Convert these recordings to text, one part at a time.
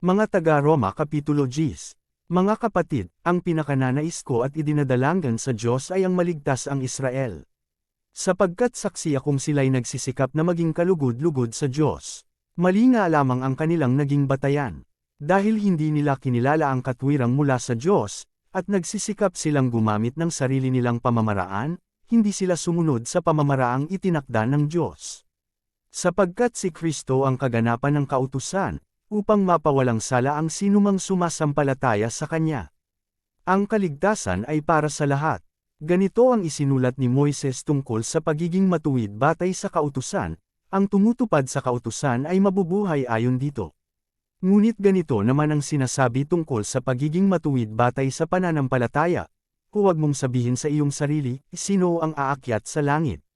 Mga taga-Roma Kapitulo 10. Mga kapatid, ang pinakananais ko at idinadalanggan sa Diyos ay ang maligtas ang Israel. Sapagkat saksi akong sila'y nagsisikap na maging kalugod-lugod sa Diyos. Mali nga lamang ang kanilang naging batayan. Dahil hindi nila kinilala ang katwirang mula sa Diyos, at nagsisikap silang gumamit ng sarili nilang pamamaraan, hindi sila sumunod sa pamamaraang itinakda ng Diyos. Sapagkat si Kristo ang kaganapan ng kautusan, upang mapawalang sala ang sinumang sumasampalataya sa Kanya. Ang kaligtasan ay para sa lahat. Ganito ang isinulat ni Moises tungkol sa pagiging matuwid batay sa kautusan, ang tumutupad sa kautusan ay mabubuhay ayon dito. Ngunit ganito naman ang sinasabi tungkol sa pagiging matuwid batay sa pananampalataya. Huwag mong sabihin sa iyong sarili, sino ang aakyat sa langit?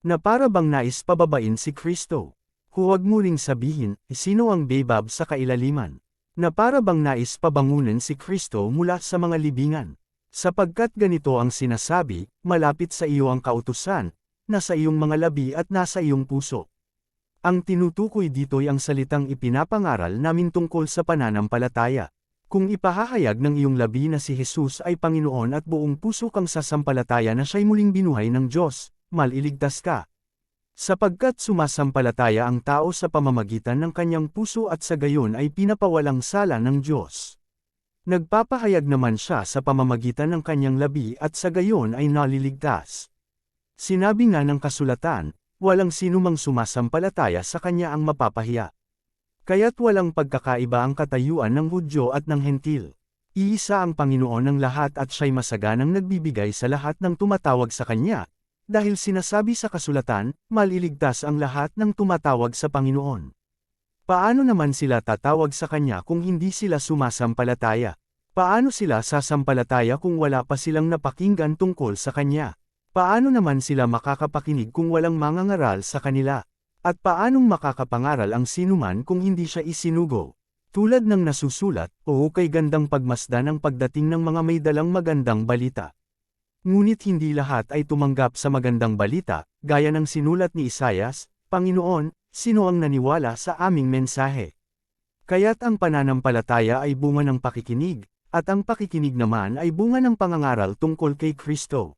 Na para bang nais pababain si Kristo? Huwag mo ring sabihin, sino ang bebab sa kailaliman? Na para bang nais pabangunan si Kristo mula sa mga libingan? Sapagkat ganito ang sinasabi, malapit sa iyo ang kautusan, nasa iyong mga labi at nasa iyong puso. Ang tinutukoy dito'y ang salitang ipinapangaral namin tungkol sa pananampalataya. Kung ipahahayag ng iyong labi na si Jesus ay Panginoon at buong puso kang sasampalataya na siya'y muling binuhay ng Diyos, maliligtas ka. Sapagkat sumasampalataya ang tao sa pamamagitan ng kanyang puso at sa gayon ay pinapawalang sala ng Diyos. Nagpapahayag naman siya sa pamamagitan ng kanyang labi at sa gayon ay naliligtas. Sinabi nga ng kasulatan, walang sinumang sumasampalataya sa kanya ang mapapahiya. Kaya't walang pagkakaiba ang katayuan ng Hudyo at ng Hentil. Iisa ang Panginoon ng lahat at siya'y masaganang nagbibigay sa lahat ng tumatawag sa kanya. Dahil sinasabi sa kasulatan, maliligtas ang lahat ng tumatawag sa Panginoon. Paano naman sila tatawag sa Kanya kung hindi sila sumasampalataya? Paano sila sasampalataya kung wala pa silang napakinggan tungkol sa Kanya? Paano naman sila makakapakinig kung walang mangangaral sa kanila? At paanong makakapangaral ang sinuman kung hindi siya isinugo? Tulad ng nasusulat, o kay gandang pagmasdan ng pagdating ng mga may dalang magandang balita. Ngunit hindi lahat ay tumanggap sa magandang balita, gaya ng sinulat ni Isayas, Panginoon, sino ang naniwala sa aming mensahe? Kaya't ang pananampalataya ay bunga ng pakikinig, at ang pakikinig naman ay bunga ng pangangaral tungkol kay Kristo.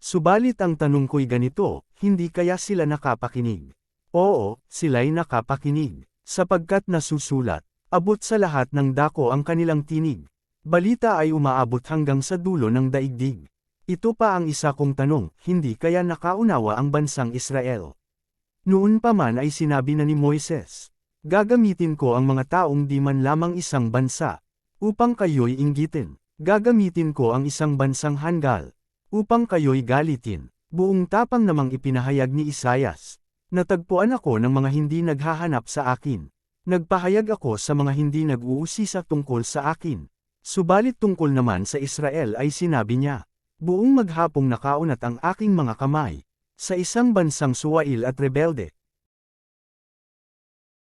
Subalit ang tanong ko'y ganito, hindi kaya sila nakapakinig? Oo, sila'y nakapakinig, sapagkat nasusulat, abot sa lahat ng dako ang kanilang tinig. Balita ay umaabot hanggang sa dulo ng daigdig. Ito pa ang isa kong tanong, hindi kaya nakaunawa ang bansang Israel? Noon pa man ay sinabi na ni Moises, gagamitin ko ang mga taong di man lamang isang bansa, upang kayo'y inggitin. Gagamitin ko ang isang bansang hanggal, upang kayo'y galitin. Buong tapang namang ipinahayag ni Isayas. Natagpuan ako ng mga hindi naghahanap sa akin. Nagpahayag ako sa mga hindi nag-uusisa tungkol sa akin. Subalit tungkol naman sa Israel ay sinabi niya, buong maghapong nakaunat ang aking mga kamay, sa isang bansang suwail at rebelde,